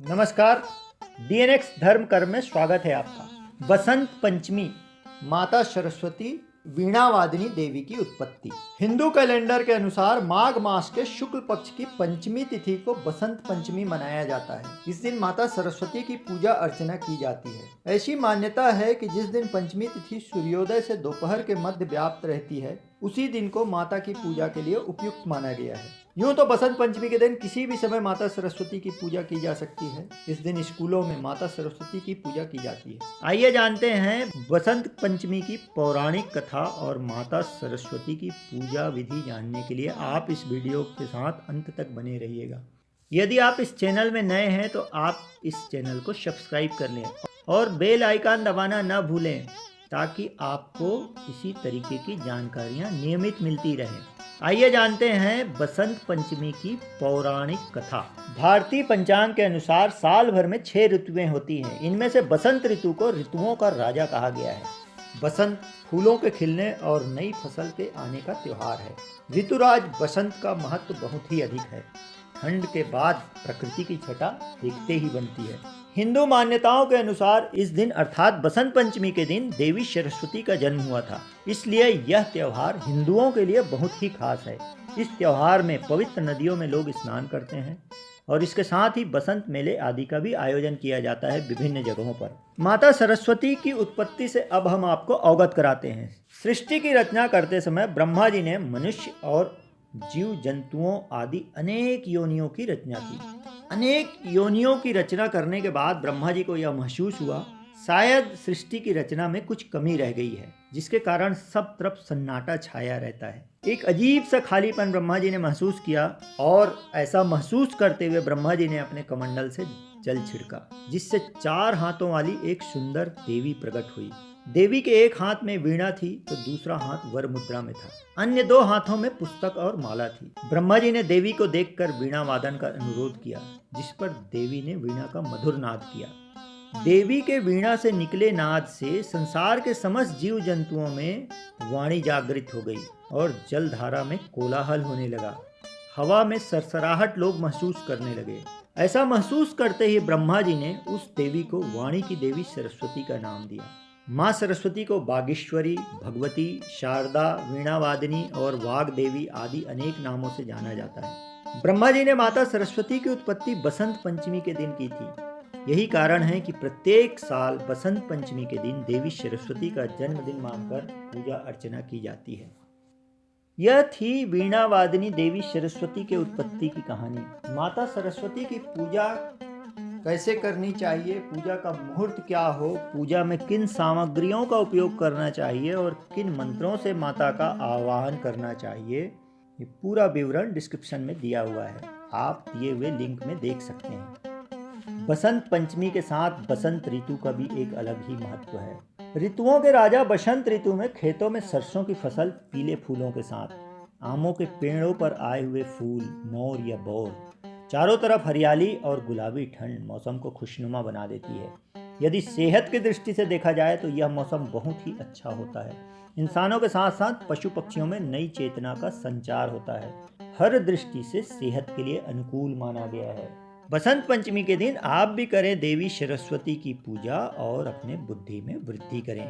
नमस्कार। डीएनएक्स धर्म कर्म में स्वागत है आपका। बसंत पंचमी, माता सरस्वती वीणावादिनी देवी की उत्पत्ति। हिंदू कैलेंडर के अनुसार माघ मास के शुक्ल पक्ष की पंचमी तिथि को बसंत पंचमी मनाया जाता है। इस दिन माता सरस्वती की पूजा अर्चना की जाती है। ऐसी मान्यता है कि जिस दिन पंचमी तिथि सूर्योदय से दोपहर के मध्य व्याप्त रहती है, उसी दिन को माता की पूजा के लिए उपयुक्त माना गया है। यूं तो बसंत पंचमी के दिन किसी भी समय माता सरस्वती की पूजा की जा सकती है। इस दिन स्कूलों में माता सरस्वती की पूजा की जाती है। आइए जानते हैं बसंत पंचमी की पौराणिक कथा और माता सरस्वती की पूजा विधि। जानने के लिए आप इस वीडियो के साथ अंत तक बने रहिएगा। यदि आप इस चैनल में नए हैं तो आप इस चैनल को सब्सक्राइब कर लें और बेल आइकन दबाना न भूलें, ताकि आपको इसी तरीके की जानकारियाँ नियमित मिलती रहें। आइए जानते हैं बसंत पंचमी की पौराणिक कथा। भारतीय पंचांग के अनुसार साल भर में 6 ऋतुएं होती हैं। इनमें से बसंत ऋतु को ऋतुओं का राजा कहा गया है। बसंत फूलों के खिलने और नई फसल के आने का त्योहार है। ऋतुराज बसंत का महत्व बहुत ही अधिक है। ठंड के बाद प्रकृति की छटा देखते ही बनती है। हिंदू मान्यताओं के अनुसार इस दिन अर्थात बसंत पंचमी के दिन देवी सरस्वती का जन्म हुआ था, इसलिए यह त्योहार हिंदुओं के लिए बहुत ही खास है। इस त्योहार में पवित्र नदियों में लोग स्नान करते हैं और इसके साथ ही बसंत मेले आदि का भी आयोजन किया जाता है विभिन्न जगहों पर। माता सरस्वती की उत्पत्ति से अब हम आपको अवगत कराते हैं। सृष्टि की रचना करते समय ब्रह्मा जी ने मनुष्य और जीव जंतुओं आदि अनेक योनियों की रचना की। अनेक योनियों की रचना करने के बाद ब्रह्मा जी को यह महसूस हुआ शायद सृष्टि की रचना में कुछ कमी रह गई है, जिसके कारण सब तरफ सन्नाटा छाया रहता है। एक अजीब सा खालीपन ब्रह्मा जी ने महसूस किया और ऐसा महसूस करते हुए ब्रह्मा जी ने अपने कमंडल से जल छिड़का, जिससे 4 हाथों वाली एक सुंदर देवी प्रकट हुई। देवी के एक हाथ में वीणा थी तो दूसरा हाथ वर मुद्रा में था। अन्य 2 हाथों में पुस्तक और माला थी। ब्रह्मा जी ने देवी को देखकर वीणा वादन का अनुरोध किया, जिस पर देवी ने वीणा का मधुर नाद किया। देवी के वीणा से निकले नाद से संसार के समस्त जीव जंतुओं में वाणी जागृत हो गई और जल धारा में कोलाहल होने लगा। हवा में सरसराहट लोग महसूस करने लगे। ऐसा महसूस करते ही ब्रह्मा जी ने उस देवी को वाणी की देवी सरस्वती का नाम दिया। माँ सरस्वती को बागेश्वरी, भगवती, शारदा, वीणावादिनी और वाग देवी आदि अनेक नामों से जाना जाता है। ब्रह्मा जी ने माता सरस्वती की उत्पत्ति बसंत पंचमी के दिन की थी। यही कारण है कि प्रत्येक साल बसंत पंचमी के दिन देवी सरस्वती का जन्मदिन मानकर पूजा अर्चना की जाती है। यह थी वीणावादिनी देवी सरस्वती के उत्पत्ति की कहानी। माता सरस्वती की पूजा कैसे करनी चाहिए, पूजा का मुहूर्त क्या हो, पूजा में किन सामग्रियों का उपयोग करना चाहिए और किन मंत्रों से माता का आवाहन करना चाहिए, ये पूरा विवरण डिस्क्रिप्शन में दिया हुआ है। आप दिए हुए लिंक में देख सकते हैं। बसंत पंचमी के साथ बसंत ऋतु का भी एक अलग ही महत्व है। ऋतुओं के राजा बसंत ऋतु में खेतों में सरसों की फसल पीले फूलों के साथ, आमों के पेड़ों पर आए हुए फूल, मोर या बोर, चारों तरफ हरियाली और गुलाबी ठंड मौसम को खुशनुमा बना देती है। यदि सेहत की दृष्टि से देखा जाए तो यह मौसम बहुत ही अच्छा होता है। इंसानों के साथ साथ पशु पक्षियों में नई चेतना का संचार होता है। हर दृष्टि से सेहत के लिए अनुकूल माना गया है। बसंत पंचमी के दिन आप भी करें देवी सरस्वती की पूजा और अपने बुद्धि में वृद्धि करें।